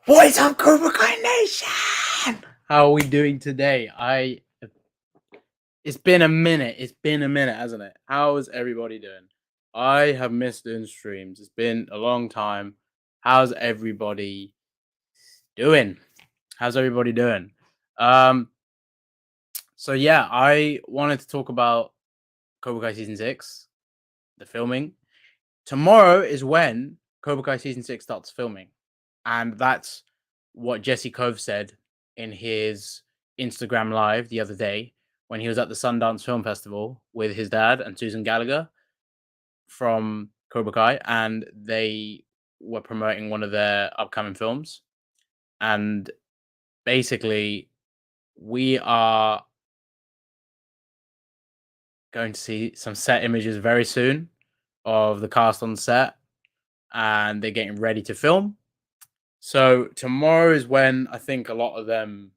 What is up, Cobra Kai Nation? How are we doing today? It's been a minute. It's been a minute, hasn't it? How is everybody doing? I have missed doing streams. It's been a long time. How's everybody doing? How's everybody doing? So yeah, I wanted to talk about Cobra Kai season 6, the filming. Tomorrow is when Cobra Kai season 6 starts filming. And that's what Jesse Cove said in his Instagram live the other day when he was at the Sundance Film Festival with his dad and Susan Gallagher from Cobra Kai, and they were promoting one of their upcoming films. And basically, we are going to see some set images very soon of the cast on set, and they're getting ready to film. So tomorrow is when I think a lot of them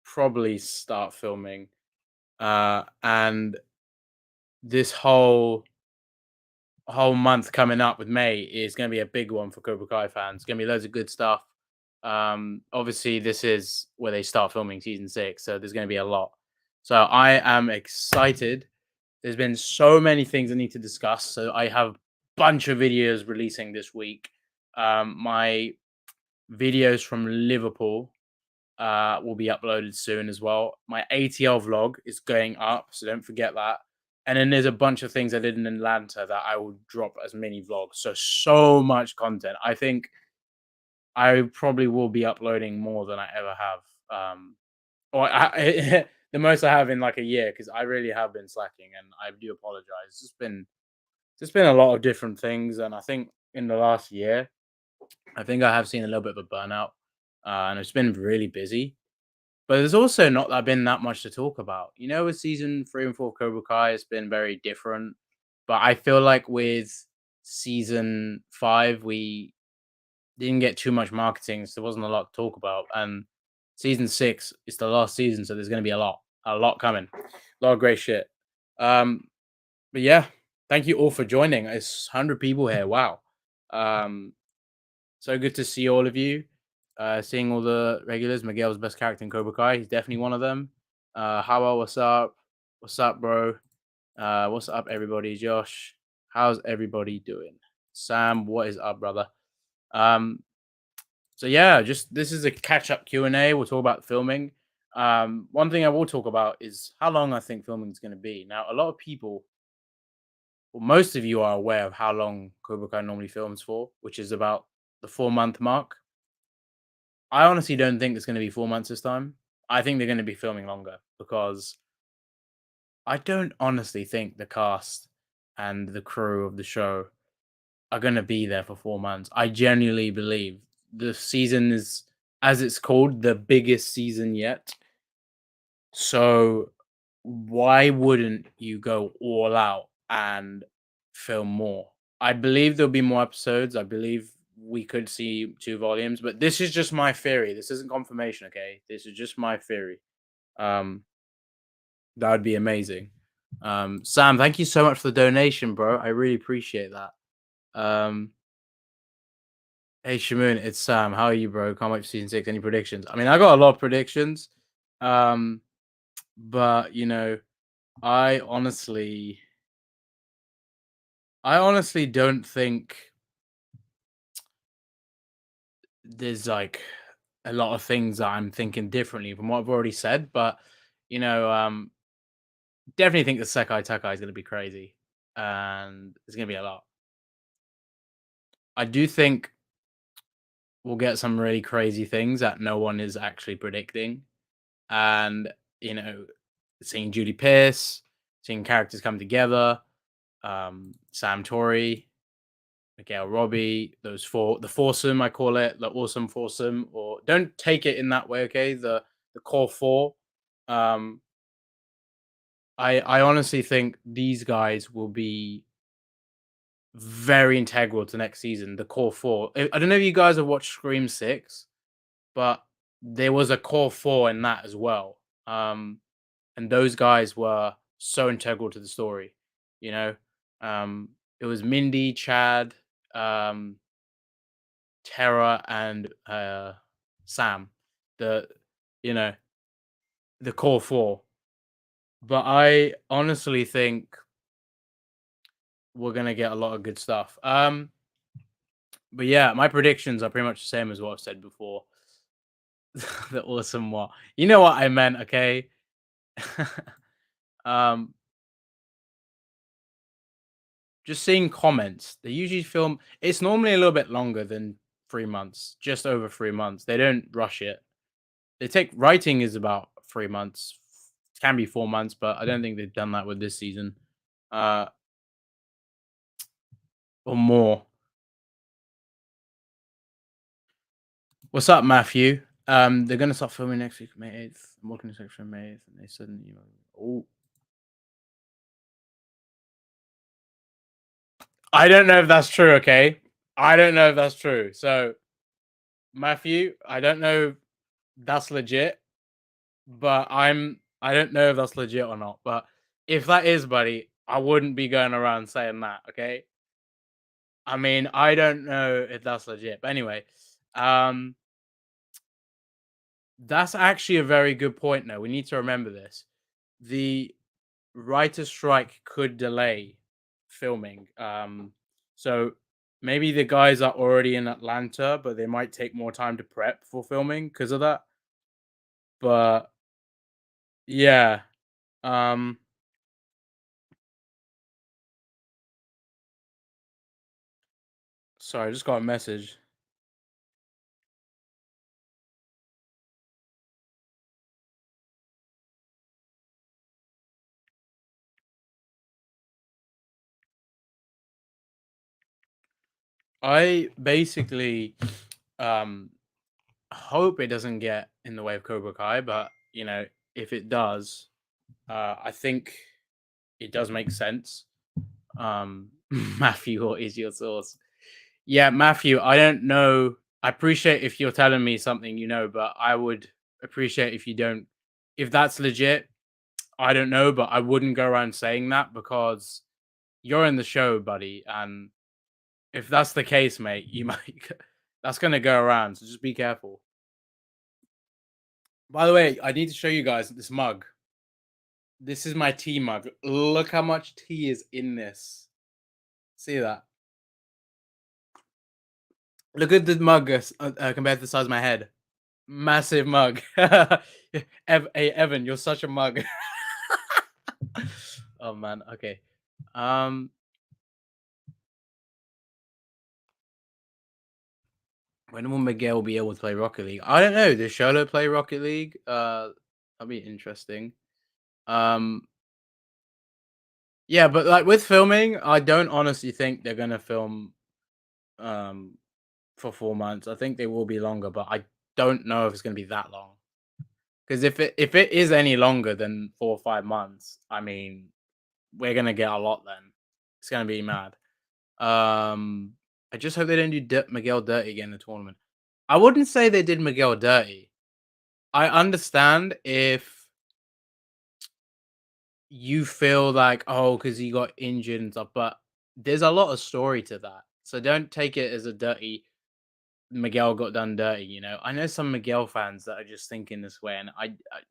probably start filming. And this whole month coming up with May is going to be a big one for Cobra Kai fans. It's going to be loads of good stuff. Obviously, this is where they start filming season 6, so there's going to be a lot. So I am excited. There's been so many things I need to discuss. So I have a bunch of videos releasing this week. My videos from Liverpool will be uploaded soon as well. My ATL vlog is going up, so don't forget that. And then there's a bunch of things I did in Atlanta that I will drop as mini vlogs. So much content. I think I probably will be uploading more than I ever have. The most I have in like a year, because I really have been slacking, and I do apologize. It's just been a lot of different things, and I think in the last year, I think I have seen a little bit of a burnout, and it's been really busy. But there's also not been that much to talk about. You know, with season 3 and 4 of Cobra Kai, it's been very different. But I feel like with season 5, we didn't get too much marketing, so there wasn't a lot to talk about. And season 6 is the last season, so there's going to be a lot coming, a lot of great shit. But yeah, thank you all for joining. It's 100 people here. Wow. So good to see all of you. Seeing all the regulars. Miguel's best character in Cobra Kai. He's definitely one of them. Howell, what's up? What's up, bro? What's up, everybody? Josh, how's everybody doing? Sam, what is up, brother? So yeah, just this is a catch-up Q&A. We'll talk about filming. One thing I will talk about is how long I think filming is going to be. Now, a lot of people, well, most of you are aware of how long Cobra Kai normally films for, which is about the 4-month mark. I honestly don't think it's going to be 4 months this time. I think they're going to be filming longer, because I don't honestly think the cast and the crew of the show are going to be there for 4 months. I genuinely believe the season is, as it's called, the biggest season yet. So why wouldn't you go all out and film more? I believe there'll be more episodes. I believe we could see 2 volumes, but this is just my theory. This isn't confirmation, okay? This is just my theory. That would be amazing. Sam, thank you so much for the donation, bro. I really appreciate that. Hey Shamoon, it's Sam. How are you, bro? Can't wait for season 6. Any predictions? I mean, I got a lot of predictions. But you know, I honestly I honestly don't think there's like a lot of things that I'm thinking differently from what I've already said, but you know, definitely think the Sekai Takai is going to be crazy, and it's going to be a lot. I do think we'll get some really crazy things that no one is actually predicting, and you know, seeing Judy Pierce, seeing characters come together, Sam Tory, Miguel Robby, those four, the foursome I call it, the awesome foursome, or don't take it in that way, okay? The core four. Um, I honestly think these guys will be very integral to next season. The core four. I don't know if you guys have watched Scream Six, but there was a core four in that as well. And those guys were so integral to the story. You know, it was Mindy, Chad, um, Terra, and Sam. The you know the core four. But I honestly think we're gonna get a lot of good stuff. But yeah, my predictions are pretty much the same as what I've said before. The awesome what? You know what I meant, okay? um, just seeing comments. They usually film. It's normally a little bit longer than 3 months, just over 3 months. They don't rush it. They take writing is about 3 months. Can be 4 months, but I don't think they've done that with this season. Uh, or more. What's up, Matthew? They're gonna start filming next week, May 8th. I'm working section May 8th, and they said, oh, I don't know if that's true. Okay, I don't know if that's true. So, Matthew, I don't know if that's legit, but I don't know if that's legit or not. But if that is, buddy, I wouldn't be going around saying that. Okay, I mean, I don't know if that's legit, but anyway, um, that's actually a very good point. Now we need to remember this. The writer strike could delay filming. So maybe the guys are already in Atlanta, but they might take more time to prep for filming because of that. But yeah, um, sorry, I just got a message. I basically um hope it doesn't get in the way of Cobra Kai, but if it does, I think it does make sense. Matthew, what is your source? Yeah, Matthew, I don't know. I appreciate if you're telling me something but I would appreciate if you don't. If that's legit, I don't know, but I wouldn't go around saying that because you're in the show, buddy. And if that's the case, mate, you might that's gonna go around. So just be careful. By the way, I need to show you guys this mug. This is my tea mug. Look how much tea is in this. See that? Look at the mug compared to the size of my head. Massive mug. Hey, Evan, you're such a mug. Oh man. Okay. Um, when will Miguel be able to play Rocket League? I don't know. Does Xolo play Rocket League? That'd be interesting. Um, yeah, but like with filming, I don't honestly think they're gonna film um for 4 months. I think they will be longer, but I don't know if it's gonna be that long. Because if it is any longer than 4 or 5 months, I mean, we're gonna get a lot then. It's gonna be mad. Um, I just hope they don't do Miguel dirty again in the tournament. I wouldn't say they did Miguel dirty. I understand if you feel like, oh, because he got injured and stuff, but there's a lot of story to that. So don't take it as a dirty Miguel got done dirty. I know some Miguel fans that are just thinking this way, and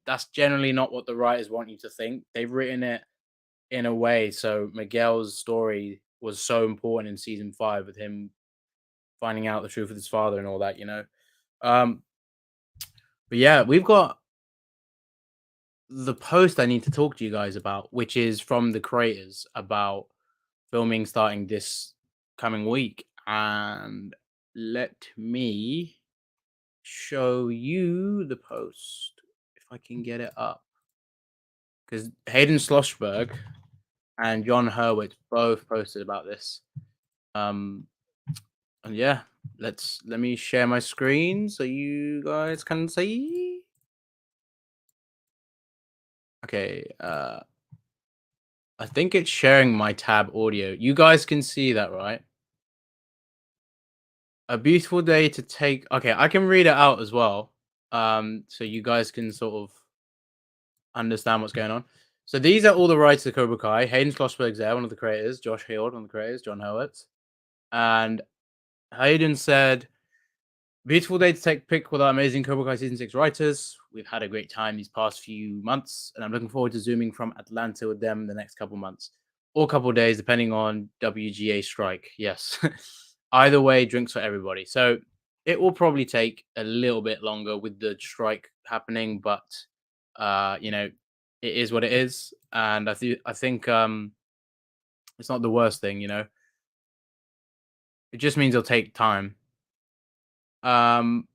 that's generally not what the writers want you to think. They've written it in a way so Miguel's story was so important in season 5 with him finding out the truth of his father and all that, you know. Um, but yeah, we've got the post I need to talk to you guys about, which is from the creators about filming starting this coming week. And let me show you the post if I can get it up. Because Hayden Schlossberg and John Hurwitz both posted about this. And yeah, let me share my screen so you guys can see. Okay, I think it's sharing my tab audio. You guys can see that, right? A beautiful day to take. Okay, I can read it out as well. So you guys can sort of understand what's going on. So these are all the writers of Cobra Kai. Hayden Schlossberg's there, one of the creators. Josh Hayward, one of the creators. John Hurwitz. And Hayden said, beautiful day to take a pic with our amazing Cobra Kai Season 6 writers. We've had a great time these past few months, and I'm looking forward to zooming from Atlanta with them the next couple months. Or couple days, depending on WGA strike. Yes. Either way, drinks for everybody. So it will probably take a little bit longer with the strike happening, but you know, it is what it is. And I think it's not the worst thing, you know. It just means it'll take time. Um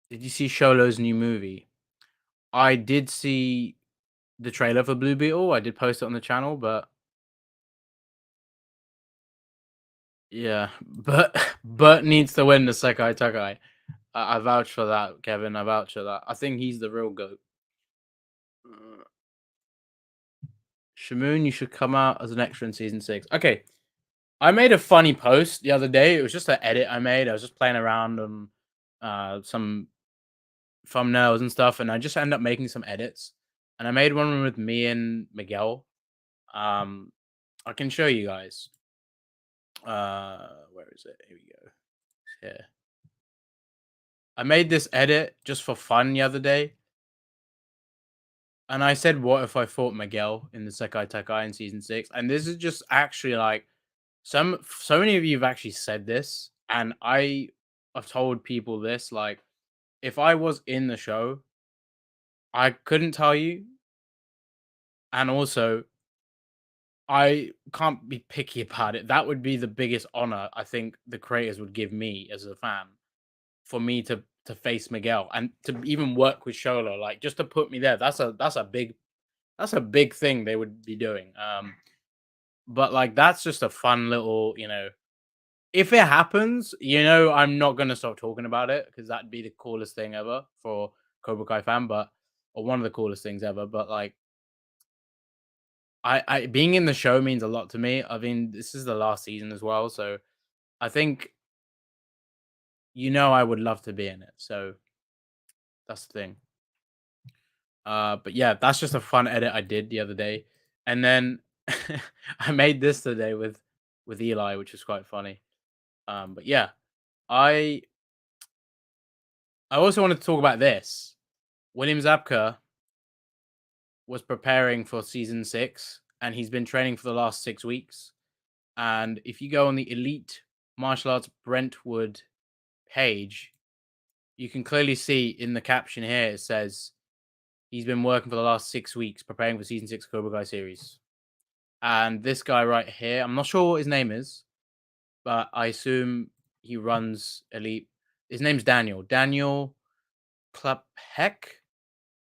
did you see Xolo's new movie? I did see the trailer for Blue Beetle. I did post it on the channel, but yeah, but Bert needs to win the Sekai Takai. I vouch for that, Kevin. I vouch for that. I think he's the real goat. Shamoon, you should come out as an extra in season 6. Okay, I made a funny post the other day. It was just an edit I made. I was just playing around on some thumbnails and stuff, and I just ended up making some edits. And I made one with me and Miguel. I can show you guys. Where is it? Here we go. It's here. I made this edit just for fun the other day. And I said, what if I fought Miguel in the Sekai Takai in season 6? And this is just actually like so many of you have actually said this, and I've told people this, like, if I was in the show, I couldn't tell you. And also, I can't be picky about it. That would be the biggest honor I think the creators would give me as a fan, for me to face Miguel and to even work with Xolo, like just to put me there. That's a big thing they would be doing. But like that's just a fun little, you know. If it happens, you know, I'm not gonna stop talking about it because that'd be the coolest thing ever for Cobra Kai fan, but or one of the coolest things ever. But like, I being in the show means a lot to me. I mean, this is the last season as well, so I think you know I would love to be in it. So that's the thing. But yeah, that's just a fun edit I did the other day, and then I made this today with Eli, which is quite funny. But yeah, I I also wanted to talk about this. William Zabka was preparing for season 6, and he's been training for the last 6 weeks. And if you go on the Elite Martial Arts Brentwood page, you can clearly see in the caption here it says he's been working for the last 6 weeks preparing for season 6 Cobra Kai series. And this guy right here, I'm not sure what his name is, but I assume he runs Elite. His name's Daniel. Daniel Klapheck.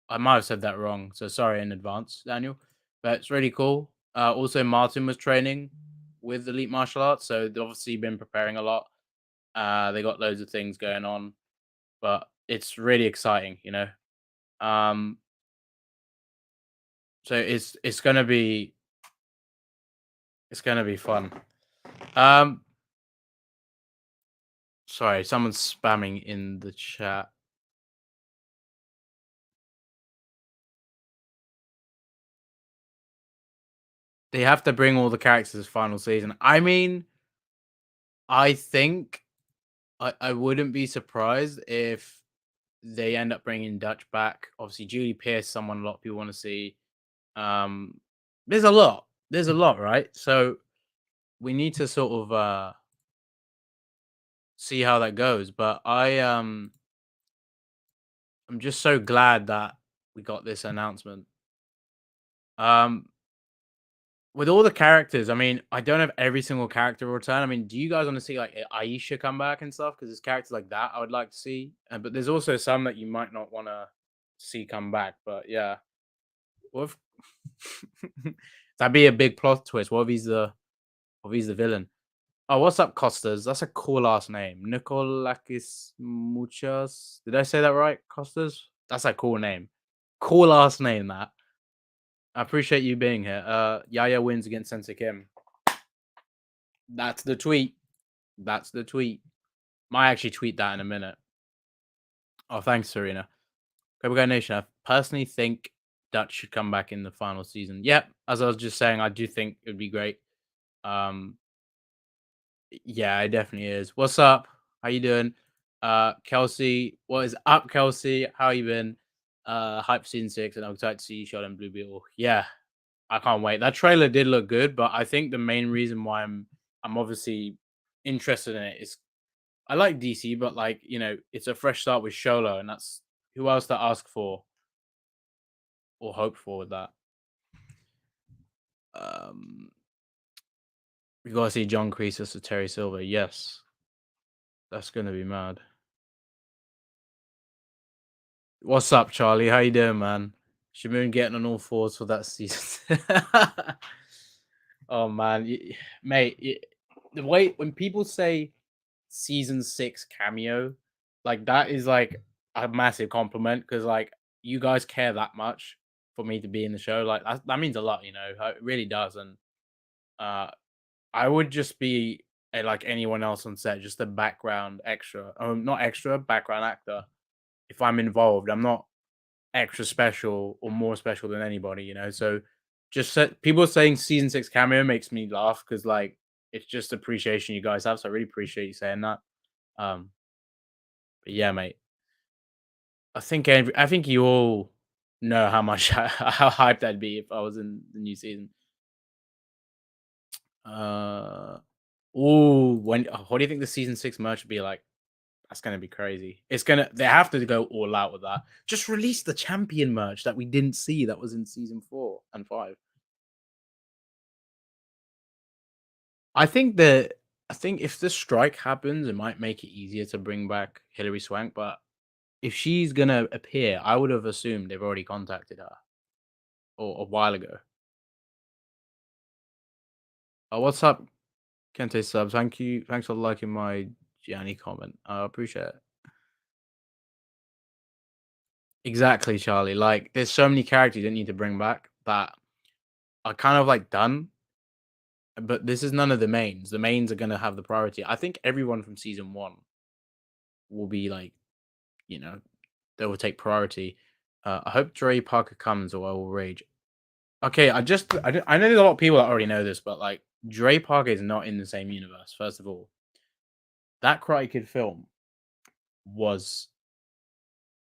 I might have said that wrong, so sorry in advance, Daniel. But it's really cool. Also, Martin was training with Elite Martial Arts, so they've obviously been preparing a lot. They got loads of things going on, but it's really exciting, you know. Um, so it's gonna be fun. Um, sorry, someone's spamming in the chat. They have to bring all the characters this final season. I mean, I think I wouldn't be surprised if they end up bringing Dutch back. Obviously, Julie Pierce, someone a lot of people want to see. there's a lot. There's a lot, right? So we need to sort of see how that goes. But I'm just so glad that we got this announcement. Um, with all the characters, I mean, I don't have every single character return. I mean, do you guys want to see like Aisha come back and stuff? Because there's characters like that I would like to see. But there's also some that you might not want to see come back. But yeah, what if that'd be a big plot twist? What if he's the villain? Oh, what's up, Costas? That's a cool last name. Nikolakis Muchas. Did I say that right, Costas? That's a cool name. Cool last name, that. I appreciate you being here. Yaya wins against Sensei Kim. That's the tweet. That's the tweet. Might actually tweet that in a minute. Oh, thanks, Serena. Cobra Kai Nation. I personally think Dutch should come back in the final season. Yep, as I was just saying, I do think it would be great. Um, yeah, it definitely is. What's up? How you doing? Kelsey, what is up, Kelsey? How you been? Hype season 6, and I'm excited to see Shot and Blue Beetle. Yeah, I can't wait. That trailer did look good, but I think the main reason why I'm obviously interested in it is I like DC, but like, it's a fresh start with Xolo, and that's who else to ask for or hope for with that. We gotta see John Creases to Terry Silver. Yes. That's gonna be mad. What's up, Charlie? How you doing, man? Should been getting on all fours for that season. Oh man, mate, the way when people say season 6 cameo, like that is like a massive compliment because like you guys care that much for me to be in the show. Like that means a lot, it really does. And uh I would just be like anyone else on set, just a background extra. Not extra, background actor. If I'm involved, I'm not extra special or more special than anybody. So just people saying season 6 cameo makes me laugh because like it's just appreciation you guys have. So I really appreciate you saying that. Um, but yeah, mate. I think you all know how much how hyped I'd be if I was in the new season. Uh, what do you think the season 6 merch would be like? That's gonna be crazy. They have to go all out with that. Just release the champion merch that we didn't see that was in season 4 and 5. I think that I think if this strike happens, it might make it easier to bring back Hilary Swank. But if she's gonna appear, I would have assumed they've already contacted her or a while ago. What's up, Kente subs? Thank you. Thanks for liking my Gianni comment. I appreciate it. Exactly, Charlie. Like, there's so many characters you didn't need to bring back that are kind of like done. But this is none of the mains. The mains are gonna have the priority. I think everyone from season 1 will be like, you know, they will take priority. I hope Dre Parker comes or I will rage. Okay, I know there's a lot of people that already know this, but like Dre Parker is not in the same universe. First of all, that Karate Kid film was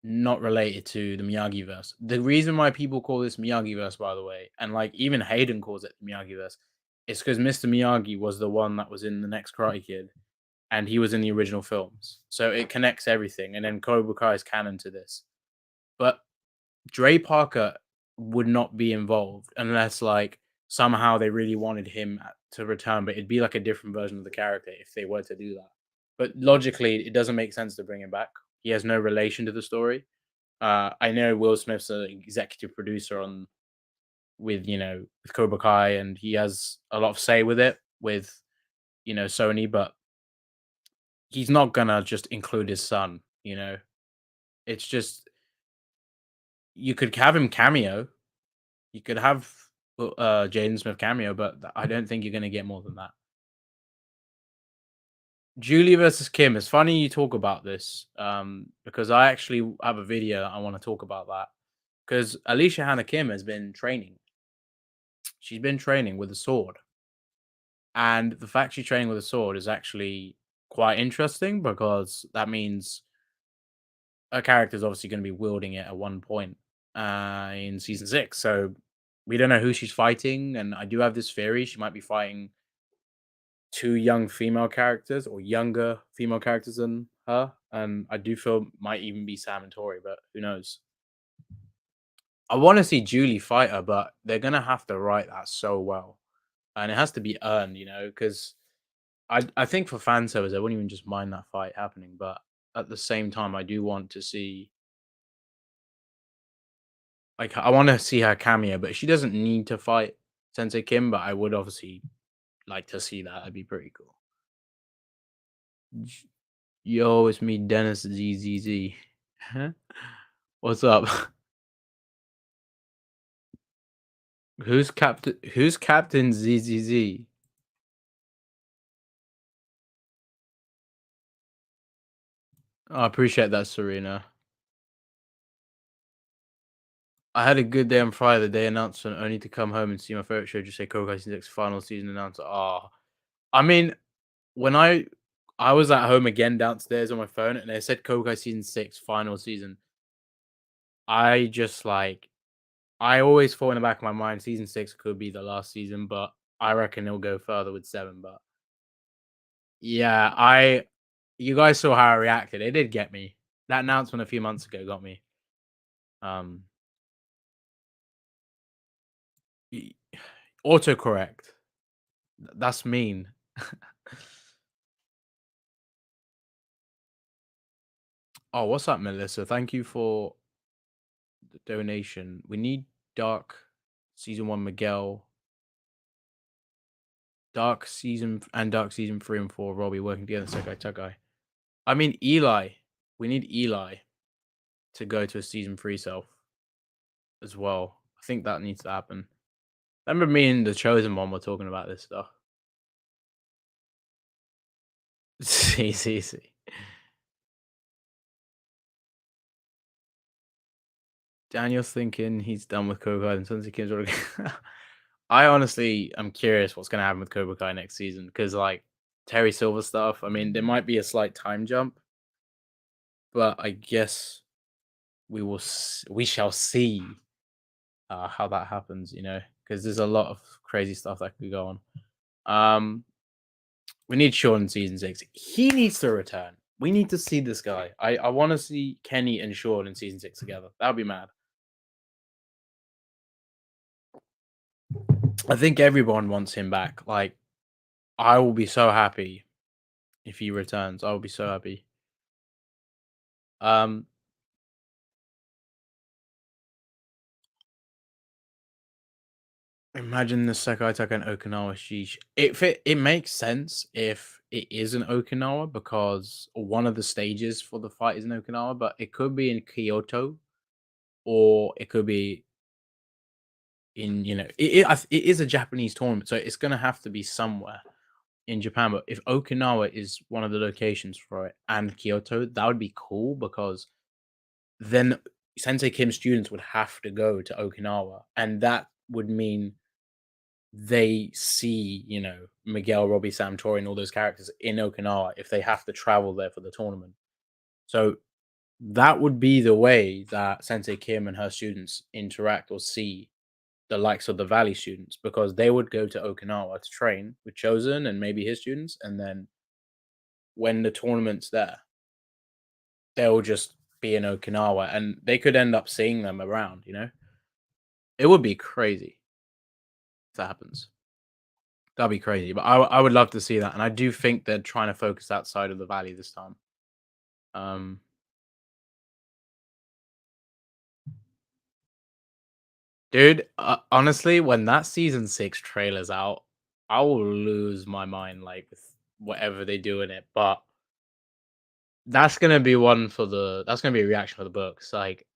not related to the Miyagi verse. The reason why people call this Miyagi verse, by the way, and like even Hayden calls it Miyagi verse, is because Mr. Miyagi was the one that was in the next Karate Kid, and he was in the original films. So it connects everything, and then Cobra Kai is canon to this. But Dre Parker would not be involved unless like somehow they really wanted him to return, but it'd be like a different version of the character if they were to do that. But logically, it doesn't make sense to bring him back. He has no relation to the story. I know Will Smith's an executive producer on with Cobra Kai, and he has a lot of say with it with Sony, but he's not gonna just include his son. It's just you could have him cameo. You could have Jaden Smith cameo, but I don't think you're gonna get more than that. Julie versus Kim. It's funny you talk about this because I actually have a video I want to talk about that because Alicia Hannah Kim has been training. She's been training with a sword, and the fact she's training with a sword is actually quite interesting because that means her character is obviously going to be wielding it at one point in season 6. So We don't know who she's fighting, and I do have this theory she might be fighting two young female characters or younger female characters than her, and I do feel might even be Sam and Tory, but who knows? I want to see Julie fight her, but they're gonna have to write that so well, and it has to be earned, because I think for fan service, I wouldn't even just mind that fight happening, but at the same time, I do want to see like I want to see her cameo, but she doesn't need to fight Sensei Kim, but I would obviously like to see that. That'd be pretty cool. Yo, it's me, Dennis ZZZ. Huh? What's up? Who's Captain ZZZ? I appreciate that, Serena. I had a good day on Friday. The day announcement only to come home and see my favorite show just say Cobra Kai season 6 final season announcer. Oh, I mean, when I was at home again downstairs on my phone and they said Cobra Kai season 6 final season, I just like I always thought in the back of my mind season 6 could be the last season, but I reckon it'll go further with 7. But yeah, you guys saw how I reacted. It did get me. That announcement a few months ago got me. Um, y- autocorrect. That's mean. Oh, what's up, Melissa? Thank you for the donation. We need Dark season 1 Miguel, Dark season 3 and 4 Robby working together. Sekai Takai. I mean Eli. We need Eli to go to a season 3 self as well. I think that needs to happen. Remember me and the chosen one were talking about this stuff. See. Daniel's thinking he's done with Cobra Kai and Sunset Kim's already. I honestly am curious what's going to happen with Cobra Kai next season because, like, Terry Silver stuff. I mean, there might be a slight time jump, but I guess we shall see how that happens. Because there's a lot of crazy stuff that could go on. We need Sean in season 6. He needs to return. We need to see this guy. I want to see Kenny and Sean in season 6 together. That would be mad. I think everyone wants him back. Like, I will be so happy if he returns. I will be so happy. Um, Imagine the Sekai Taka and Okinawa. Sheesh. It makes sense if it is in Okinawa because one of the stages for the fight is in Okinawa, but it could be in Kyoto or it could be in it is a Japanese tournament, so it's gonna have to be somewhere in Japan. But if Okinawa is one of the locations for it and Kyoto, that would be cool because then Sensei Kim's students would have to go to Okinawa, and that would mean they see, Miguel, Robby, Sam, Tory, and all those characters in Okinawa if they have to travel there for the tournament. So that would be the way that Sensei Kim and her students interact or see the likes of the Valley students because they would go to Okinawa to train with Chosen and maybe his students, and then when the tournament's there, they'll just be in Okinawa, and they could end up seeing them around. It would be crazy if that happens. That'd be crazy, but I would love to see that, and I do think they're trying to focus outside of the Valley this time. Um, Dude, honestly, when that season 6 trailer's out, I will lose my mind like with whatever they do in it. But that's gonna be a reaction for the books. Like,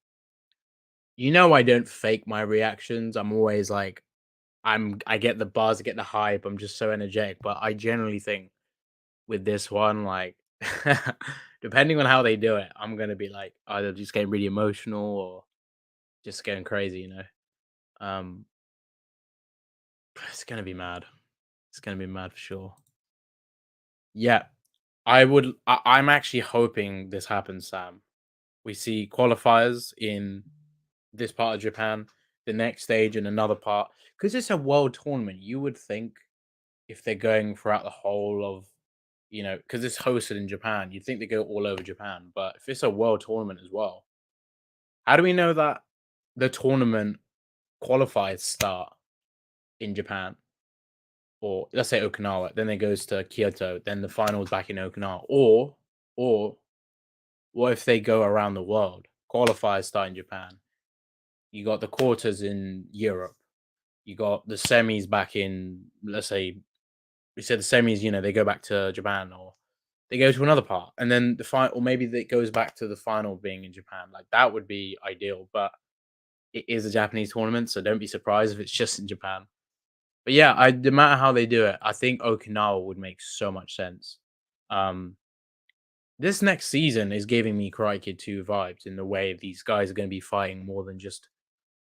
I don't fake my reactions. I'm always like I get the buzz, I get the hype, I'm just so energetic. But I generally think with this one, like depending on how they do it, I'm gonna be like either just getting really emotional or just going crazy. Um it's gonna be mad. It's gonna be mad for sure. Yeah, I'm actually hoping this happens, Sam. We see qualifiers in this part of Japan. the next stage in another part because it's a world tournament. You would think if they're going throughout the whole of, because it's hosted in Japan, you'd think they go all over Japan. But if it's a world tournament as well, how do we know that the tournament qualifiers start in Japan? Or let's say Okinawa, then it goes to Kyoto, then the finals back in Okinawa. Or what if they go around the world? Qualifiers start in Japan. You got the quarters in Europe. You got the semis back in, let's say, we said the semis, they go back to Japan or they go to another part. And then the final, or maybe it goes back to the final being in Japan. Like that would be ideal. But it is a Japanese tournament. So don't be surprised if it's just in Japan. But yeah, no matter how they do it, I think Okinawa would make so much sense. Um, this next season is giving me Karate Kid 2 vibes in the way these guys are going to be fighting more than just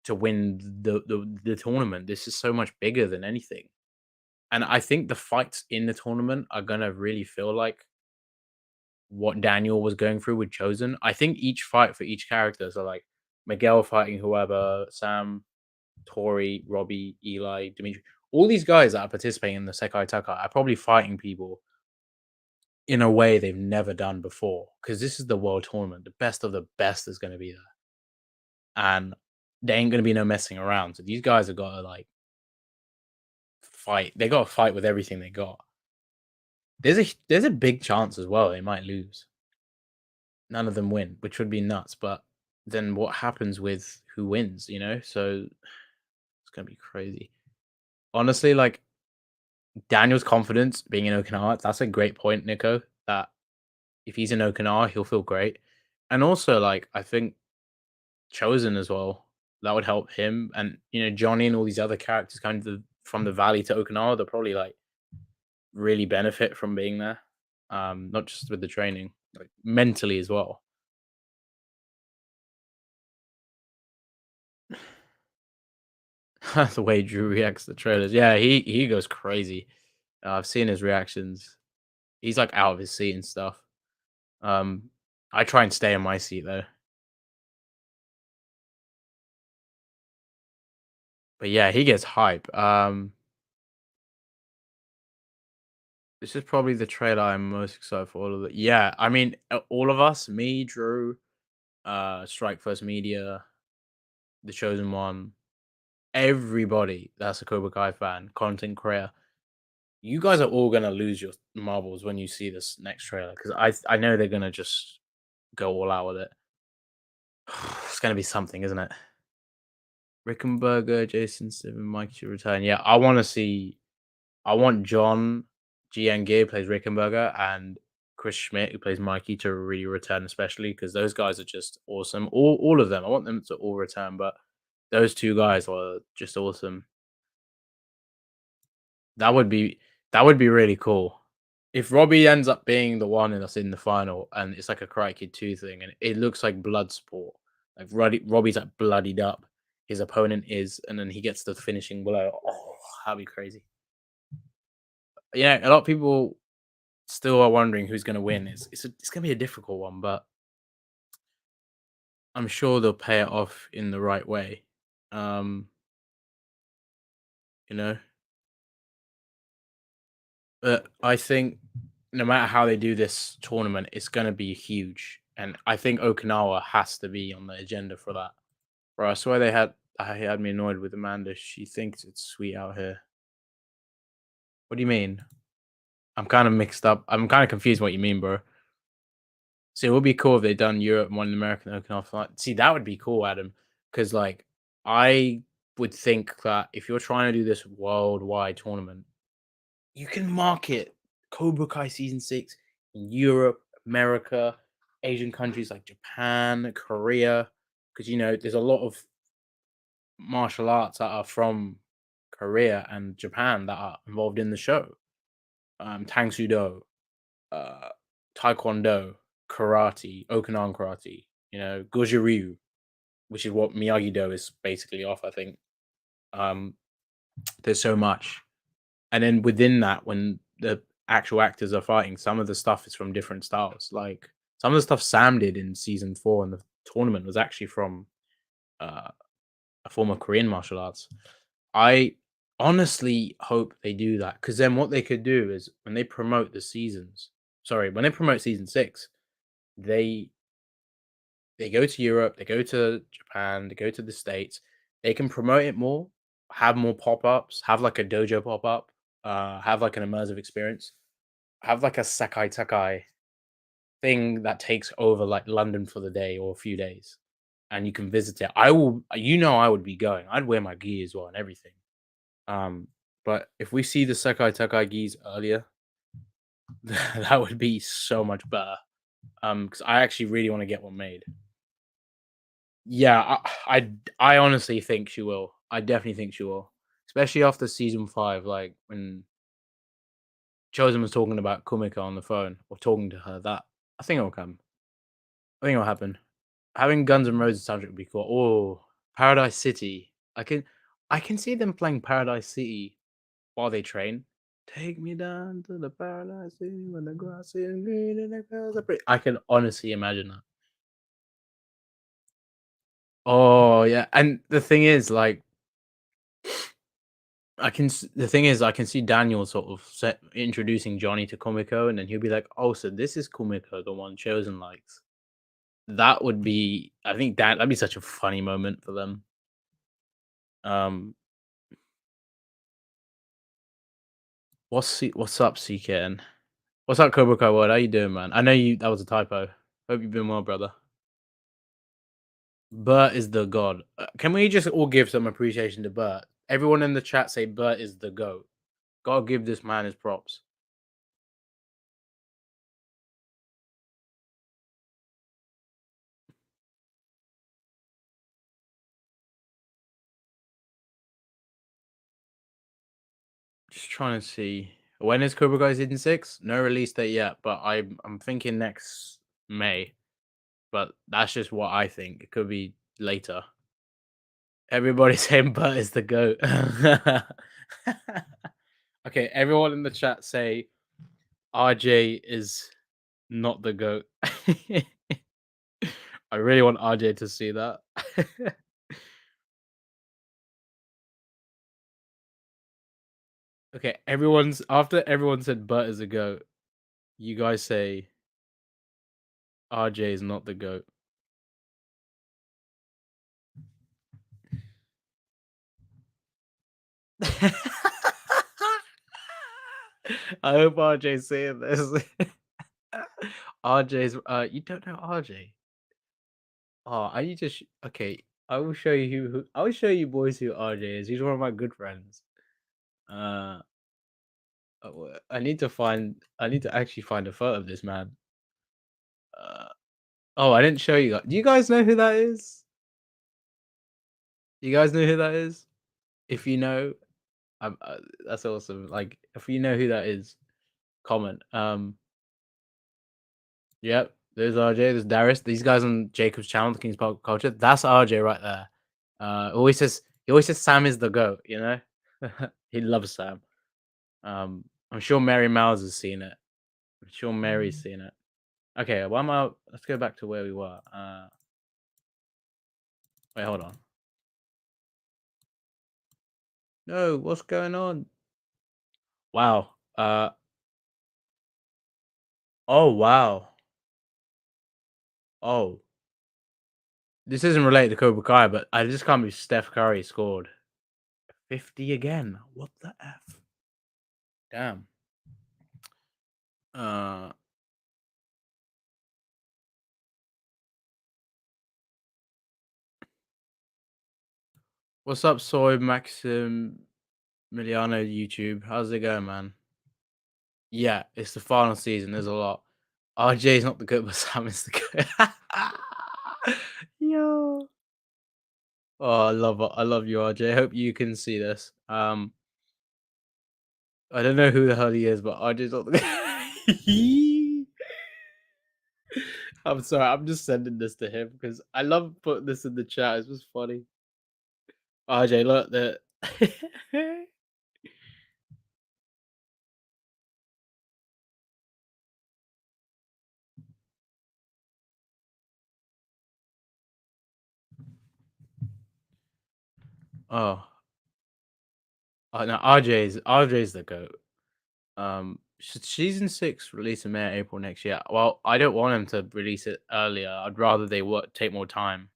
to win the tournament. This is so much bigger than anything. And I think the fights in the tournament are gonna really feel like what Daniel was going through with Chosen. I think each fight for each character, so like Miguel fighting whoever, Sam, Tory, Robby, Eli, Dimitri, all these guys that are participating in the Sekai Taka are probably fighting people in a way they've never done before. Because this is the world tournament. The best of the best is gonna be there. And there ain't gonna be no messing around. So these guys have got to like fight. They got to fight with everything they got. There's a big chance as well they might lose. None of them win, which would be nuts. But then what happens with who wins? So it's gonna be crazy. Honestly, like Daniel's confidence being in Okinawa, that's a great point, Nico. That if he's in Okinawa, he'll feel great. And also, like I think Chosen as well. That would help him, and Johnny and all these other characters kind of from the valley to Okinawa. They'll probably like really benefit from being there. Not just with the training, like mentally as well. The way Drew reacts to the trailers. Yeah, he goes crazy. I've seen his reactions. He's like out of his seat and stuff. Um, I try and stay in my seat though. But yeah, he gets hype. This is probably the trailer I'm most excited for all of it. Yeah, I mean, all of us, me, Drew, Strike First Media, The Chosen One, everybody that's a Cobra Kai fan, content creator, you guys are all gonna lose your marbles when you see this next trailer because I know they're gonna just go all out with it. It's gonna be something, isn't it? Rickenberger, Jason Statham, Mike should return. Yeah, I want to see. I want John Giangier who plays Rickenberger and Chris Schmidt who plays Mikey to really return, especially because those guys are just awesome. All of them. I want them to all return, but those two guys are just awesome. That would be that would be really cool. If Robby ends up being the one that's in the final and it's like a Karate Kid 2 thing and it looks like blood sport, like Robby's like bloodied up, his opponent is, and then he gets the finishing blow. Oh, that'd be crazy. Yeah, a lot of people still are wondering who's gonna win. It's gonna be a difficult one, but I'm sure they'll pay it off in the right way. Um, you know? But I think no matter how they do this tournament, it's gonna be huge, and I think Okinawa has to be on the agenda for that. Bro, I swear I had me annoyed with Amanda. She thinks it's sweet out here. What do you mean? I'm kind of mixed up. I'm kind of confused what you mean, bro. See, it would be cool if they done Europe and one in America and Okinawa. See, that would be cool, Adam. Because like I would think that if you're trying to do this worldwide tournament, you can market Cobra Kai season 6 in Europe, America, Asian countries like Japan, Korea, because there's a lot of martial arts that are from Korea and Japan that are involved in the show. Tang Sudo, uh, Taekwondo, Karate, Okinawan Karate, Goju Ryu, which is what Miyagi Do is basically off, I think. Um, there's so much. And then within that, when the actual actors are fighting, some of the stuff is from different styles. Like some of the stuff Sam did in season 4 in the tournament was actually from uh a form of Korean martial arts. I honestly hope they do that because then what they could do is when they promote the seasons, sorry, when they promote season 6, they they go to Europe, they go to Japan, they go to the States. They can promote it more, have more pop-ups, have like a dojo pop-up, have like an immersive experience, have like a Sakai Takai thing that takes over like London for the day or a few days, and you can visit it. I will, I would be going. I'd wear my gi as well and everything. Um, but if we see the Sakai Takai gis earlier, that would be so much better. Because I actually really want to get one made. Yeah, I honestly think she will. I definitely think she will, especially after season 5. Like when Chosen was talking about Kumiko on the phone or talking to her. That I think it'll come. I think it'll happen. Having Guns N' Roses soundtrack would be cool. Oh, Paradise City. I can see them playing Paradise City while they train. Take me down to the Paradise City when the grass is green and the girls are pretty. I can honestly imagine that. Oh yeah, and the thing is, like, the thing is, I can see Daniel sort of introducing Johnny to Kumiko, and then he'll be like, "Oh, so this is Kumiko, the one Chosen likes." That would be, I think that'd be such a funny moment for them. Um, what's up, CKN? What's up, Cobra Kai World? How you doing, man? I know you that was a typo. Hope you've been well, brother. Bert is the god. Can we just all give some appreciation to Bert? Everyone in the chat say Bert is the goat. Gotta give this man his props. Just trying to see when is Cobra Kai season 6? No release date yet, but I'm thinking next May. But that's just what I think. It could be later. Everybody's saying Bert is the goat. Okay, everyone in the chat say RJ is not the goat. I really want RJ to see that. Okay, after everyone said Bert is a goat, you guys say RJ is not the goat. I hope RJ's seeing this. RJ's you don't know RJ. Oh, are you just okay? I will show you I will show you boys who RJ is. He's one of my good friends. Uh I need to actually find a photo of this man. Uh oh, I didn't show you guys. Do you guys know who that is? You guys know who that is? If you know, that's awesome. Like if you know who that is, comment. Yep, there's RJ, there's Darius. These guys on Jacob's channel, the King's Pop Culture. That's RJ right there. He always says Sam is the goat, you know? He loves Sam. I'm sure Mary Miles has seen it. I'm sure Mary's seen it. Okay, let's go back to where we were. Wait, hold on. No, what's going on? Wow. Oh wow. Oh. This isn't related to Cobra Kai, but I just can't believe Steph Curry scored 50 again. What the F? Damn. Uh What's up, Soy Maximiliano YouTube? How's it going, man? Yeah, it's the final season. There's a lot. RJ's not the good, but Sam is the good. Yo. Oh, I love you, RJ. I hope you can see this. I don't know who the hell he is, but RJ's not the I'm sorry, I'm just sending this to him because I love putting this in the chat. It's just funny. RJ, look that. Oh, no, RJ's the goat. Season 6 release in May, April next year. Well, I don't want them to release it earlier. I'd rather they take more time.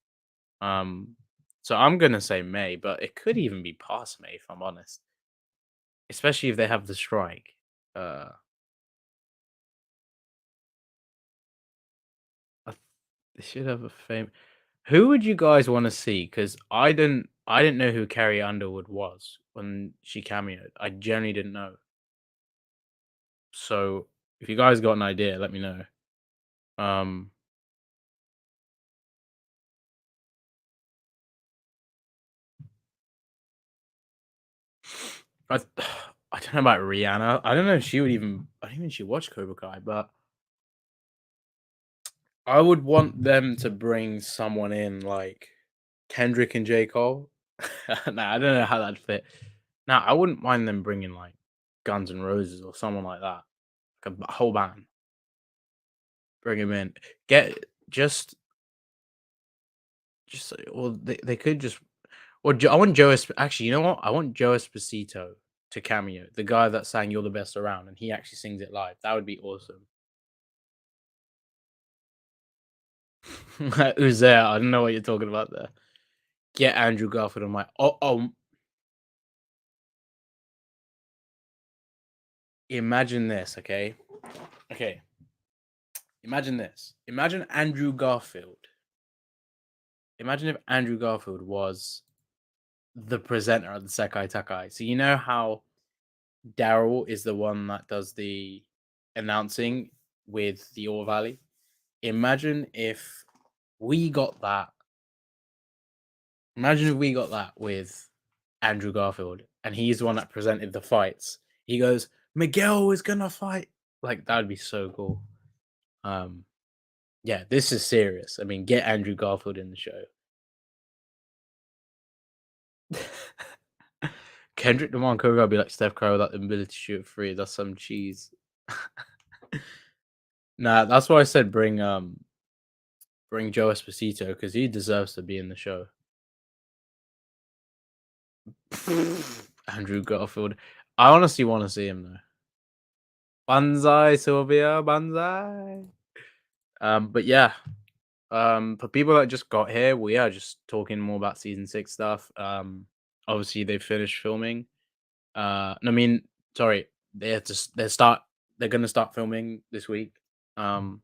Um, so I'm gonna say May, but it could even be past May if I'm honest. Especially if they have the strike. Uh, I they should have a fame. Who would you guys want to see? Because I didn't know who Carrie Underwood was when she cameoed. I generally didn't know. So if you guys got an idea, let me know. Um, I I don't know about Rihanna. I don't know if she would even. I don't even she watched Cobra Kai, but I would want them to bring someone in like Kendrick and J Cole. Nah, I don't know how that'd fit. Now I wouldn't mind them bringing like Guns N' Roses or someone like that, like a whole band. Bring him in. Get just well, they could just or I want actually, you know what? I want Joe Esposito to cameo, the guy that sang "You're the Best Around," and he actually sings it live. That would be awesome. Who's there? I don't know what you're talking about there. Get Andrew Garfield on my imagine this, okay? Okay. Imagine this. Imagine Andrew Garfield. Imagine if Andrew Garfield was the presenter of the Sekai Takai. So you know how Daryl is the one that does the announcing with the Ore Valley. Imagine if we got that. Imagine if we got that with Andrew Garfield, and he's the one that presented the fights. He goes, "Miguel is gonna fight." Like that would be so cool. Um, yeah, this is serious. I mean, get Andrew Garfield in the show. Kendrick Lamar and Koga be like Steph Curry without the ability to shoot a free. That's some cheese. Nah, that's why I said bring Joe Esposito because he deserves to be in the show. Andrew Garfield. I honestly want to see him though. Banzai, Sylvia, banzai. But yeah, for people that just got here, we are just talking more about season 6 stuff. Obviously they finished filming. No, I mean, sorry, they're gonna start filming this week. Um,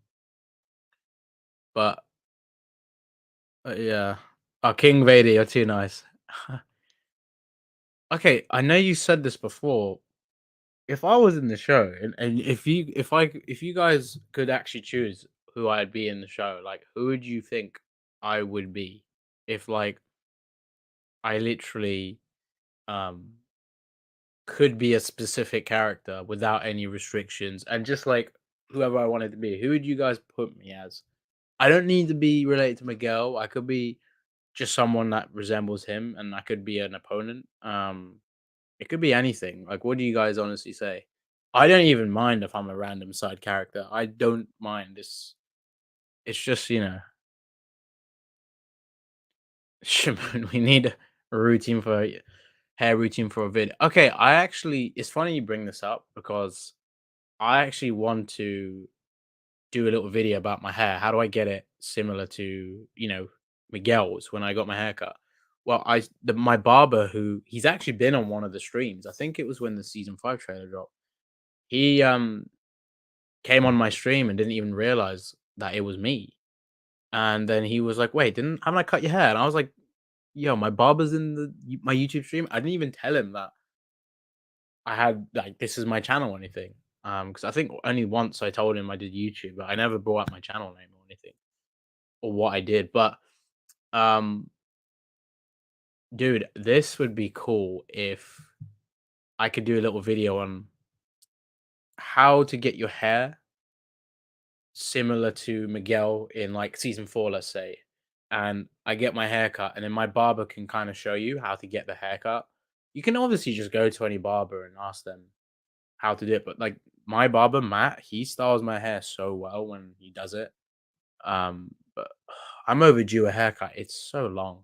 but yeah. Oh, King Vader, you're too nice. Okay, I know you said this before. If I was in the show, and if you guys could actually choose who I'd be in the show, like who would you think I would be if like I literally um could be a specific character without any restrictions and just like whoever I wanted to be, who would you guys put me as? I don't need to be related to Miguel. I could be just someone that resembles him, and I could be an opponent. It could be anything. Like, what do you guys honestly say? I don't even mind if I'm a random side character. I don't mind. It's just Shimon, we need a routine for hair routine for a vid. Okay, I actually it's funny you bring this up because I actually want to do a little video about my hair. How do I get it similar to, Miguel's when I got my haircut? Well, my barber who he's actually been on one of the streams. I think it was when the season 5 trailer dropped. He came on my stream and didn't even realize that it was me. And then he was like, "Wait, didn't haven't I cut your hair?" And I was like, "Yo, my barber's in my YouTube stream." I didn't even tell him that I had like this is my channel or anything. Because I think only once I told him I did YouTube, but I never brought up my channel name or anything or what I did. But um, dude, this would be cool if I could do a little video on how to get your hair similar to Miguel in like season 4, let's say, and I get my haircut, and then my barber can kind of show you how to get the haircut. You can obviously just go to any barber and ask them how to do it, but like my barber Matt, he styles my hair so well when he does it. But I'm overdue a haircut. It's so long.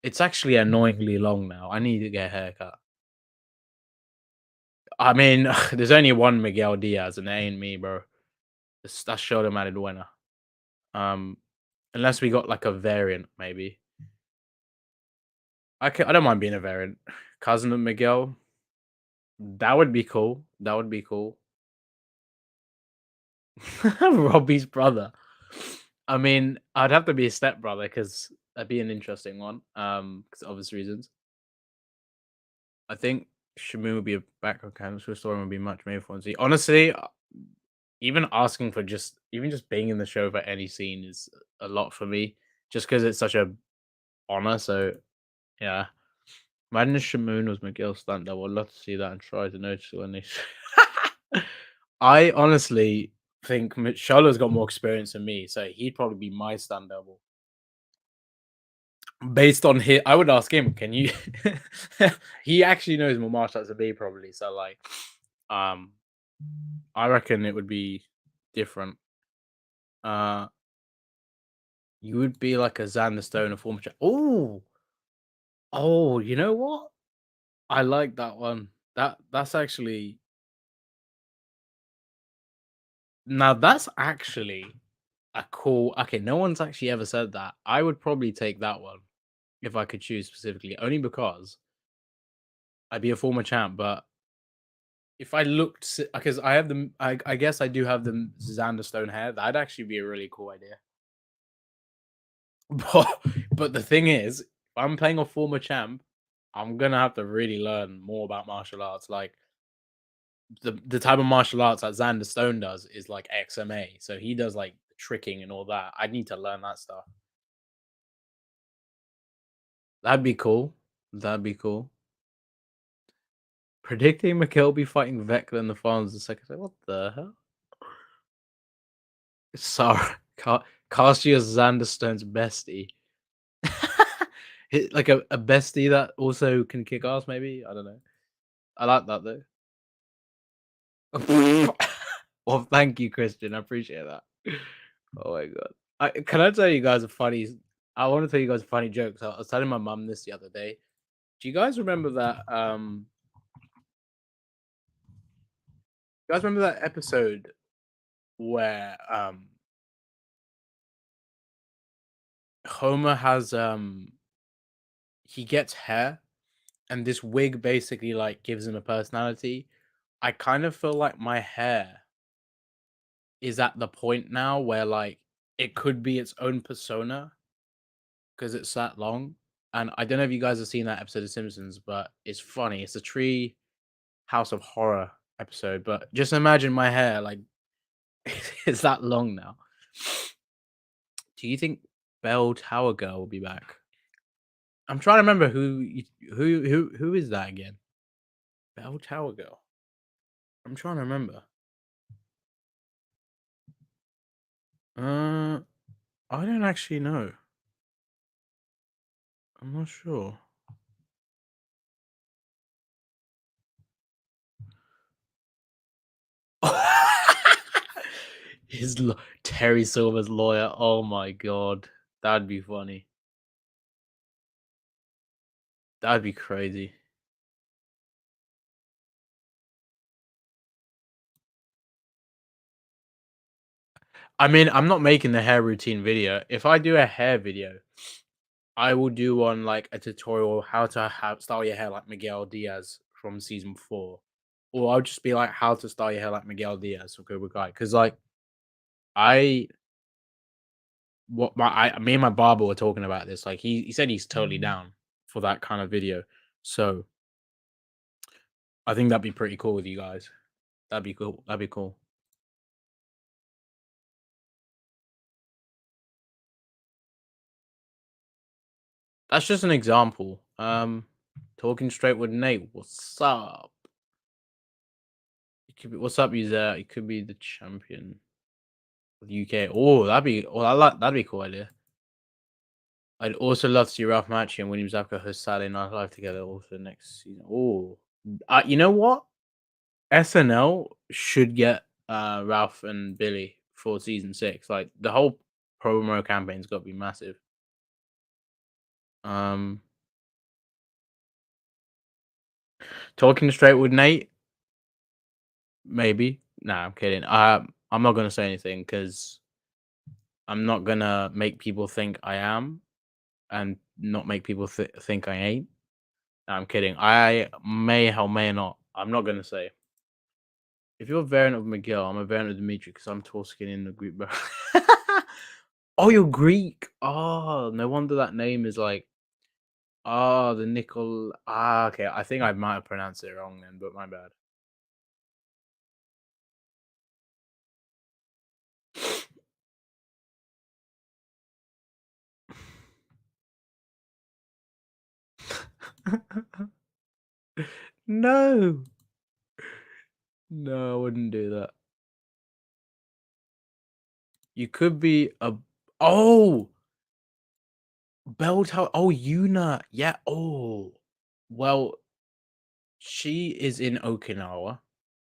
It's actually annoyingly long now. I need to get a haircut. I mean, there's only one Miguel Diaz, and it ain't me, bro. That's Xolo Mariduena. Um, unless we got like a variant, maybe. I don't mind being a variant. Cousin of Miguel, that would be cool. That would be cool. Robby's brother. I mean, I'd have to be a stepbrother because that'd be an interesting one. Because obvious reasons. I think Shamu would be a background character story would be much made for see. Honestly, even asking for just being in the show for any scene is a lot for me. Just because it's such a honor. So yeah. Imagine if Shamoon was Miguel's stunt double. I'd love to see that and try to notice it when they. I honestly think Xolo's got more experience than me, so he'd probably be my stunt double. Based on his, I would ask him, can you? He actually knows more martial arts than me, probably. So like, um, I reckon it would be different. Uh, you would be like a Xander Stone, a former. Oh, oh, you know what? I like that one. That's actually now that's actually a cool. Okay, no one's actually ever said that. I would probably take that one if I could choose specifically, only because I'd be a former champ. But if I looked, because I have the, I guess I do have the Xander Stone hair. That'd actually be a really cool idea. But the thing is, if I'm playing a former champ, I'm gonna have to really learn more about martial arts. Like the type of martial arts that Xander Stone does is like XMA. So he does like tricking and all that. I need to learn that stuff. That'd be cool. That'd be cool. Predicting McKelvey fighting Vector in the finals the second time. What the hell? Sorry, Cassius Zanderstone's bestie. Like a bestie that also can kick ass, maybe? I don't know. I like that though. Well, thank you, Christian. I appreciate that. Oh my god. Can I tell you guys a funny I want to tell you guys a funny joke. So I was telling my mum this the other day. Do you guys remember that you guys remember that episode where Homer has he gets hair and this wig basically like gives him a personality. I kind of feel like my hair is at the point now where like it could be its own persona because it's that long. And I don't know if you guys have seen that episode of Simpsons, but it's funny. It's a Tree House of Horror episode, but just imagine my hair like it's that long now. Do you think Bell Tower Girl will be back? I'm trying to remember who is that again? Bell Tower Girl. I'm trying to remember. Uh, I don't actually know. I'm not sure. Terry Silver's lawyer. Oh my god, that'd be funny. That'd be crazy. I mean, I'm not making the hair routine video. If I do a hair video, I will do one like a tutorial how to style your hair like Miguel Diaz from season 4, or I'll just be like how to style your hair like Miguel Diaz from Cobra Kai. Because like I, me and my barber were talking about this. Like he said he's totally down for that kind of video. So I think that'd be pretty cool with you guys. That'd be cool. That'd be cool. That's just an example. Talking straight with Nate. What's up? It could be, what's up, you there? It could be the champion of the UK. Oh, that'd be a cool idea. I'd also love to see Ralph Macchio and William Zabka host Saturday Night Live together also next season. Oh, you know what? SNL should get Ralph and Billy for season 6. Like the whole promo campaign's got to be massive. Talking straight with Nate, maybe. Nah, I'm kidding. I'm not gonna say anything because I'm not gonna make people think I am, and not make people think I ain't. Nah, I'm kidding. I may or may not. I'm not gonna say. If you're a variant of Miguel, I'm a variant of Dimitri because I'm tall, skinny, in the Greek. Oh, you're Greek. Oh, no wonder that name is like. Oh, the Nickel. Ah, okay. I think I might have pronounced it wrong then, but my bad. No. No, I wouldn't do that. You could be a. Oh, Bell Tower. Oh, Yuna. Yeah. Oh, well, she is in Okinawa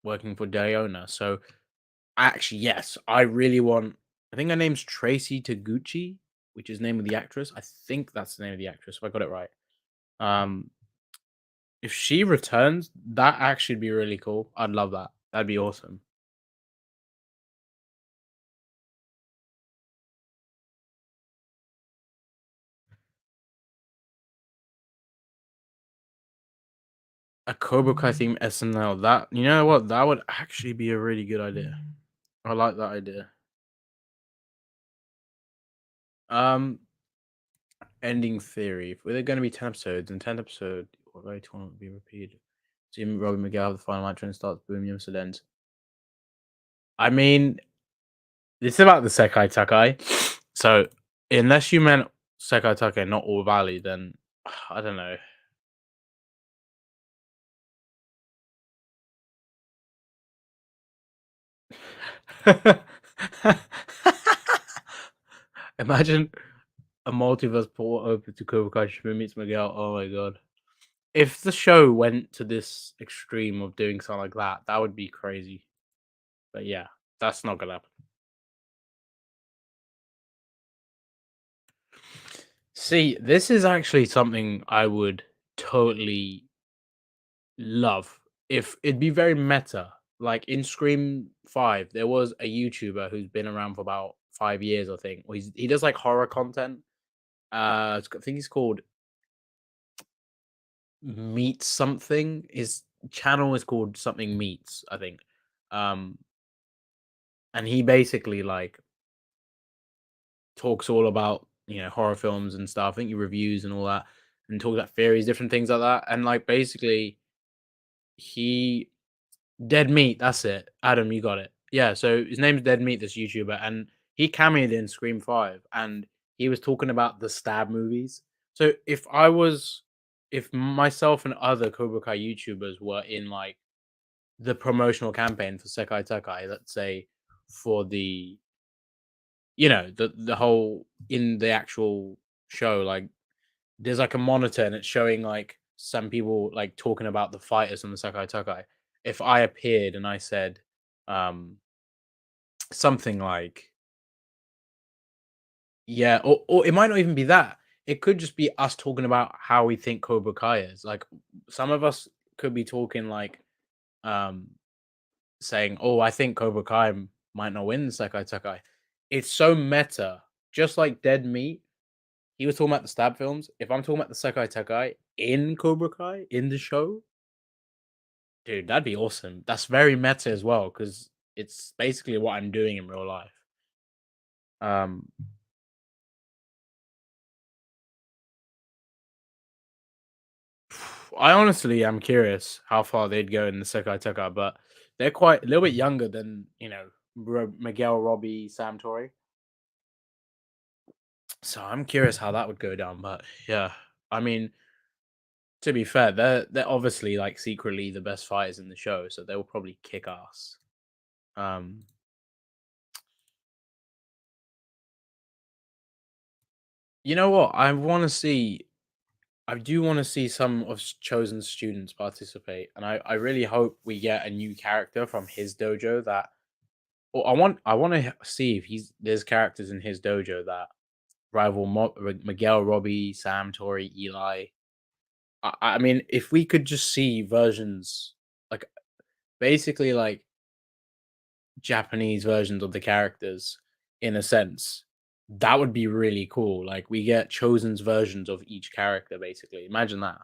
working for Diona. So, actually, yes, I really want. I think her name's Tracy Taguchi, which is the name of the actress. I think that's the name of the actress, if I got it right. Um, if she returns, that actually be really cool. I'd love that. That'd be awesome. A Cobra Kai theme SNL. That you know what? That would actually be a really good idea. I like that idea. Um, ending theory. Were there going to be 10 episodes? And 10 episode, what very tournament would be repeated. Jim, Robby, Miguel, the final match and starts. Boom, Yamsa ends. I mean, it's about the Sekai Takai. So unless you meant Sekai Takai, not All Valley, then I don't know. Imagine a multiverse portal open to Cobra Kai Shimon meets Miguel. Oh my god. If the show went to this extreme of doing something like that, that would be crazy. But yeah, that's not gonna happen. See, this is actually something I would totally love if it'd be very meta. Like in Scream 5, there was a YouTuber who's been around for about 5 years, I think. He does like horror content. I think he's called Meet Something. His channel is called something Meets, I think. Um, and he basically like talks all about horror films and stuff. I think he reviews and all that, and talks about theories, different things like that. And like basically, he Dead Meat. That's it, Adam. You got it. Yeah. So his name's Dead Meat. This YouTuber, and he cameoed in Scream 5, and he was talking about the Stab movies. So if myself and other Cobra Kai YouTubers were in like the promotional campaign for Sekai Takai, let's say for the whole in the actual show, like there's like a monitor and it's showing like some people like talking about the fighters on the Sakai Takai. If I appeared and I said um something like, yeah, or it might not even be that. It could just be us talking about how we think Cobra Kai is. Like some of us could be talking like um saying, "Oh, I think Cobra Kai might not win the Sakai Takai." It's so meta, just like Dead Meat. He was talking about the stab films. If I'm talking about the Sekai Takai in Cobra Kai in the show, dude, that'd be awesome. That's very meta as well because it's basically what I'm doing in real life. Um, I honestly am curious how far they'd go in the Sekai Takai, but they're quite a little bit younger than Miguel, Robbie, Sam, Tory. So I'm curious how that would go down. But yeah, I mean, to be fair, they're obviously like secretly the best fighters in the show, so they will probably kick ass. Um, you know what? I do want to see some of chosen students participate, and I really hope we get a new character from his dojo that. Well, I want to see if there's characters in his dojo that rival Miguel, Robbie, Sam, Tory, Eli. I mean, if we could just see versions, like basically like Japanese versions of the characters, in a sense, that would be really cool. Like we get chosen's versions of each character, basically. Imagine that.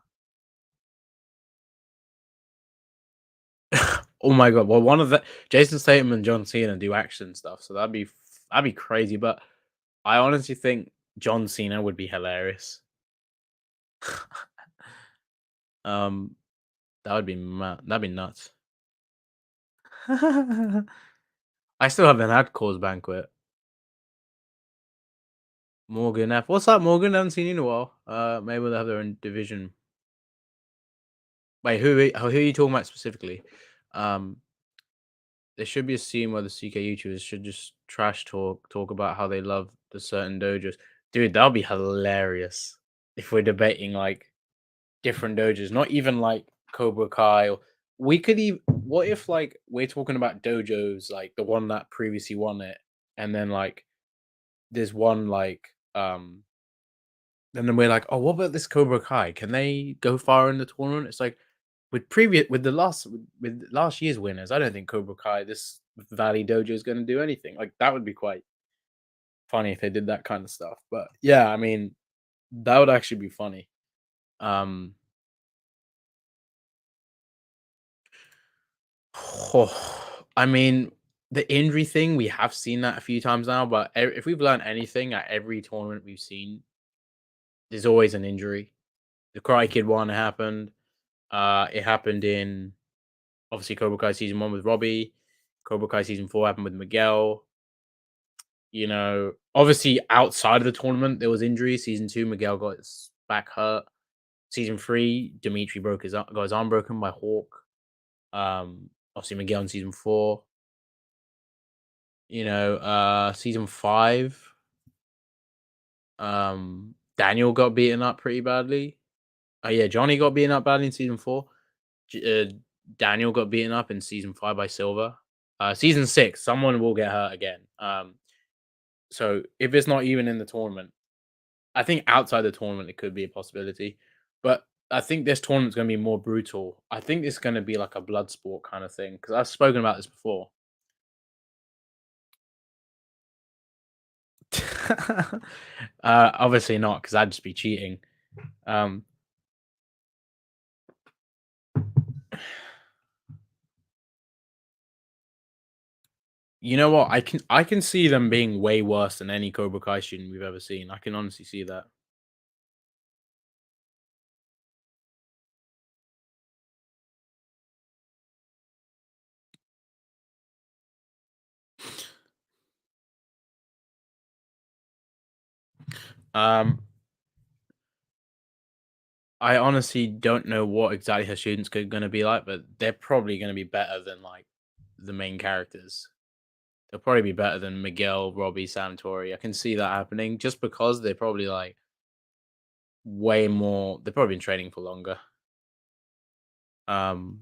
Oh my god! Well, one of the Jason Statham and John Cena do action stuff, so that'd be crazy. But I honestly think John Cena would be hilarious. um, that would be that'd be nuts. I still haven't had Cause Banquet. Morgan F. What's up, Morgan? Haven't seen you in a while. Maybe they'll have their own division. Wait, who are you talking about specifically? Um, there should be a scene where the CK YouTubers should just trash talk about how they love the certain dojos. Dude, that would be hilarious if we're debating like different dojos, not even like Cobra Kai. Or we could even. What if like we're talking about dojos, like the one that previously won it, and then like there's one like and then we're like, oh, what about this Cobra Kai? Can they go far in the tournament? It's like with the with last year's winners, I don't think Cobra Kai, this Valley Dojo is going to do anything. Like that would be quite funny if they did that kind of stuff. But yeah, I mean, that would actually be funny. Um, I mean, the injury thing, we have seen that a few times now. But if we've learned anything at every tournament we've seen, there's always an injury. The Karate Kid one happened. It happened in obviously Cobra Kai season 1 with Robby. Cobra Kai season 4 happened with Miguel. You know, obviously outside of the tournament there was injuries. Season 2, Miguel got his back hurt. Season 3, Dimitri got his arm broken by Hawk. Obviously Miguel in season 4. You know, season 5, Daniel got beaten up pretty badly. Oh yeah, Johnny got beaten up badly in season 4. uh, Daniel got beaten up in season 5 by Silver. Season 6, someone will get hurt again. So if it's not even in the tournament, I think outside the tournament it could be a possibility. But I think this tournament's going to be more brutal. I think it's going to be like a blood sport kind of thing because I've spoken about this before. Obviously not because I'd just be cheating. Um, you know what? I can see them being way worse than any Cobra Kai student we've ever seen. I can honestly see that. Um, I honestly don't know what exactly her students are gonna be like, but they're probably gonna be better than like the main characters. They'll probably be better than Miguel, Robbie, Sam, Tory. I can see that happening just because they're probably like way more. They've probably been training for longer. Um,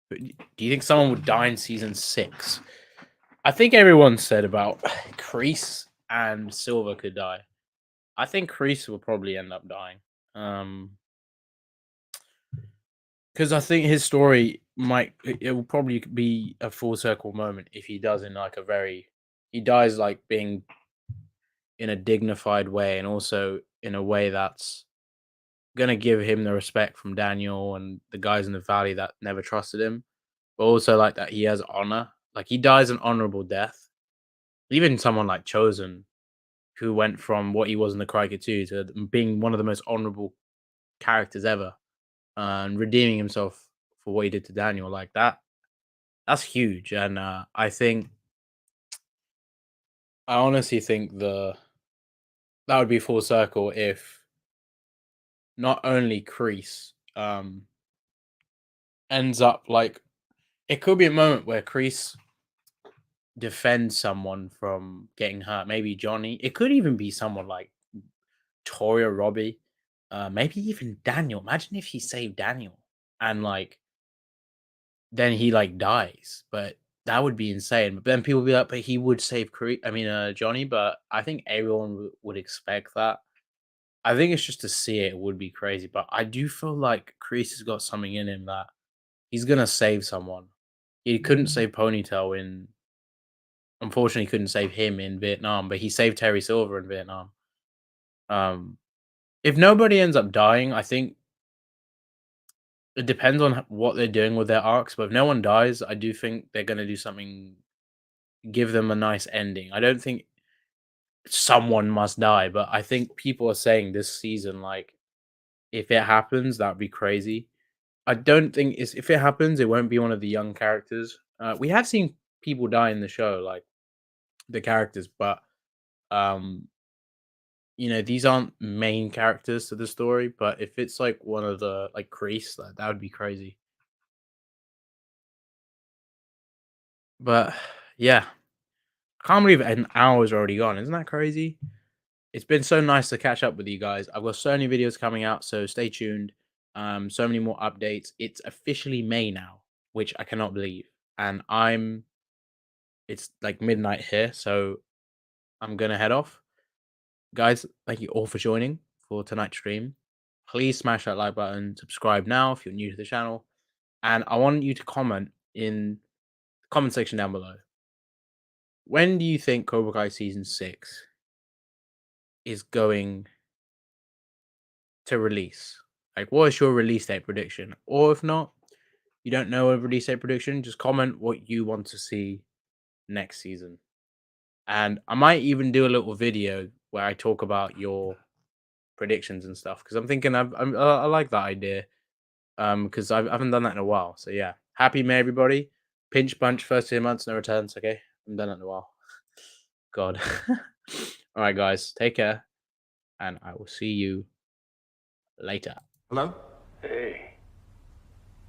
but do you think someone would die in season 6? I think everyone said about Crease and Silver could die. I think Crease will probably end up dying. Because I think his story might it will probably be a full circle moment if he does in like a very he dies like being in a dignified way and also in a way that's gonna give him the respect from Daniel and the guys in the valley that never trusted him, but also like that he has honor. Like he dies an honorable death. Even someone like Chosen, who went from what he was in the Karate 2 to being one of the most honorable characters ever, and redeeming himself for what he did to Daniel, like that. That's huge, and I honestly think the that would be full circle if not only Crease ends up like it could be a moment where Crease defends someone from getting hurt. Maybe Johnny. It could even be someone like Tory or Robby. Maybe even Daniel. Imagine if he saved Daniel and like then he like dies, but that would be insane. But then people would be like, but he would save Johnny. But I think everyone would expect that. I think it's just to see it would be crazy, but I do feel like Kreese has got something in him that he's gonna save someone. He couldn't save Ponytail in unfortunately, he couldn't save him in Vietnam, but he saved Terry Silver in Vietnam. Um, if nobody ends up dying, I think it depends on what they're doing with their arcs, but if no one dies, I do think they're gonna do something give them a nice ending. I don't think someone must die, but I think people are saying this season, like, if it happens, that'd be crazy. I don't think if it happens, it won't be one of the young characters. We have seen people die in the show, like the characters, but um, these aren't main characters to the story. But if it's like one of the like Kreese, that would be crazy. But yeah, I can't believe an hour's already gone. Isn't that crazy? It's been so nice to catch up with you guys. I've got so many videos coming out, so stay tuned. So many more updates. It's officially May now, which I cannot believe. And it's like midnight here, so I'm gonna head off. Guys, thank you all for joining for tonight's stream. Please smash that like button, subscribe now if you're new to the channel, and I want you to comment in the comment section down below. When do you think Cobra Kai season 6 is going to release? Like, what is your release date prediction? Or if not, you don't know a release date prediction, just comment what you want to see next season. And I might even do a little video where I talk about your predictions and stuff because I'm thinking I like that idea. Because I haven't done that in a while. So yeah, happy May everybody. Pinch punch, first 2 months, no returns. Okay, I haven't done it in a while. God. All right, guys, take care, and I will see you later. Hello? Hey.